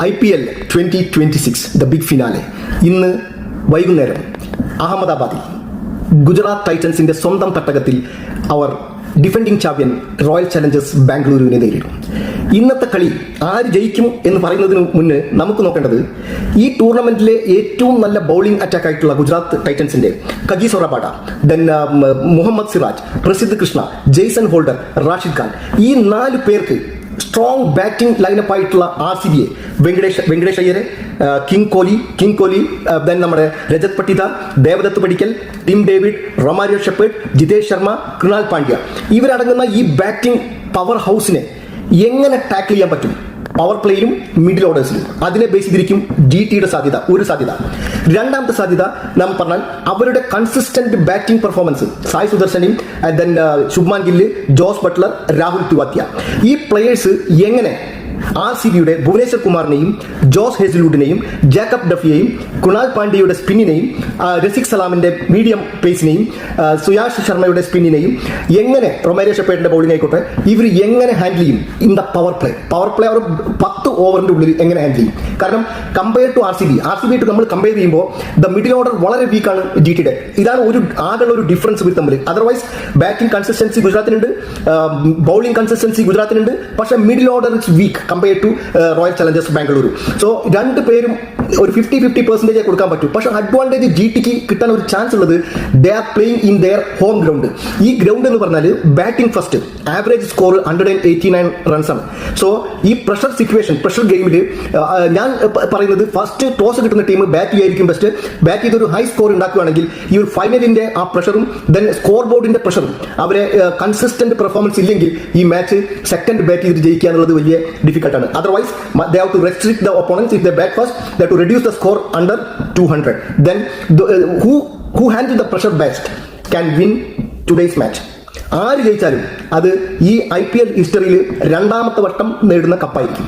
IPL 2026 the big finale ഇന്ന് വൈകുന്നേരം അഹമ്മദാബാദിൽ ഗുജറാത്ത് ടൈറ്റൻസിന്റെ സ്വന്തം തട്ടകത്തിൽ അവർ ഡിഫൻഡിംഗ് ചാമ്പ്യൻ റോയൽ ചലഞ്ചേഴ്സ് ബാംഗ്ലൂരുവിനെ നേരിടും. ഇന്നത്തെ കളി ആര് ജയിക്കും എന്ന് പറയുന്നതിന് മുന്നേ നമുക്ക് നോക്കേണ്ടത് ഈ ടൂർണമെന്റിലെ ഏറ്റവും നല്ല ബൗളിംഗ് അറ്റാക്ക് ആയിട്ടുള്ള ഗുജറാത്ത് ടൈറ്റൻസിന്റെ Kagiso Rabada, then Mohammed Siraj, Prasidh Krishna, Jason Holder, Rashid Khan, ഈ 4 പേർക്ക് സ്ട്രോങ് ബാറ്റിംഗ് ലൈനപ്പ് ആയിട്ടുള്ള RCB വെങ്കടേഷ് അയ്യരെ, കിങ് കോഹ്ലി, ദെൻ നമ്മുടെ Rajat Patidar, Devdutt Padikkal, Tim David, Romario Shepherd, Jitesh Sharma, Krunal Pandya, ഇവരടങ്ങുന്ന ഈ ബാറ്റിംഗ് പവർ ഹൗസിനെ എങ്ങനെ ടാക്കിൾ ചെയ്യാൻ പറ്റും? പവർ പ്ലേയിലും മിഡിൽ ഓർഡേഴ്സിലും അതിനെ ബേസ് ചെയ്തിരിക്കും GTയുടെ സാധ്യത. ഒരു സാധ്യത. രണ്ടാമത്തെ സാധ്യത നാം പറഞ്ഞാൽ അവരുടെ കൺസിസ്റ്റന്റ് ബാറ്റിംഗ് പെർഫോമൻസ്, സായ് സുദർശനും then Shubman Gill, Jos Buttler, Rahul Tewatia, ഈ പ്ലേയേഴ്സ് എങ്ങനെ RCBയുടെ ഭുവനേശ്വർ കുമാറിനെയും ജോസ് ഹേസിൽവുഡിനെയും ജാക്കബ് ഡഫിയെയും കൃണാൽ പാണ്ഡ്യയുടെ സ്പിന്നിനെയും രസിക് സലാമിന്റെ മീഡിയം പേസിനെയും സുയാഷ് ശർമ്മയുടെ സ്പിന്നിനെയും എങ്ങനെ റൊമാരിയോ ഷെപ്പേർഡിന്റെ ബൗളിംഗ് ആയിക്കോട്ടെ ഇവർ എങ്ങനെ ഹാൻഡിൽ ചെയ്യും ഇൻ ദ പവർ പ്ലേ അവർ 10 ഓവറിന്റെ ഉള്ളിൽ എങ്ങനെ ഹാൻഡിൽ ചെയ്യും? കാരണം കമ്പയർ ടു RCB നമ്മൾ കമ്പയർ ചെയ്യുമ്പോൾ ദ മിഡിൽ ഓർഡർ വളരെ വീക്കാണ് GTയുടെ. ഇതാണ് ആകെയുള്ള ഒരു ഡിഫറൻസ് ഇവർ തമ്മിൽ. അതർവൈസ് ബാറ്റിംഗ് കൺസിസ്റ്റൻസി ഗുജറാത്തിനുണ്ട്, ബൗളിംഗ് കൺസിസ്റ്റൻസി ഗുജറാത്തിനുണ്ട്, പക്ഷേ middle order it's weak compare to Royal Challengers Bengaluru. So 2 പേരും ഒരു 50-50% കൊടുക്കാൻ പറ്റും. പക്ഷെ അഡ്വാൻറ്റേജ് GTക്ക് കിട്ടാൻ ഒരു ചാൻസ് ഉള്ളത് they are playing in there home ground. ഈ ഗ്രൗണ്ട് എന്ന് പറഞ്ഞാൽ ബാറ്റിംഗ് ഫസ്റ്റ്, ആവറേജ് സ്കോർ 189 റൺസാണ്. സോ ഈ പ്രഷർ ഗെയിമിൽ ഞാൻ പറയുന്നത് ഫസ്റ്റ് ടോസ് കിട്ടുന്ന ടീം ബാറ്റ് ചെയ്യായിരിക്കും ബെസ്റ്റ്. ബാറ്റ് ചെയ്തൊരു ഹൈ സ്കോർ ഉണ്ടാക്കുകയാണെങ്കിൽ ഈ ഒരു ഫൈനലിന്റെ ആ പ്രഷറും ദെൻ സ്കോർ ബോർഡിന്റെ പ്രഷറും അവരെ കൺസിസ്റ്റന്റ് പെർഫോമൻസ് ഇല്ലെങ്കിൽ ഈ മാച്ച് സെക്കൻഡ് ബാറ്റ് ചെയ്ത് ജയിക്കുക എന്നുള്ളത് വലിയ ഡിഫിക്കൽട്ടാണ്. Otherwise they have to restrict the opponents. If they bat first, they have to reduce the score under 200. Then who handle the pressure best can win today's match. ആര് ജയിച്ചാലും അത് ഈ IPL ഹിസ്റ്ററിയിൽ 2ാമത്തെ വട്ടം നേടുന്ന കപ്പായിരിക്കും.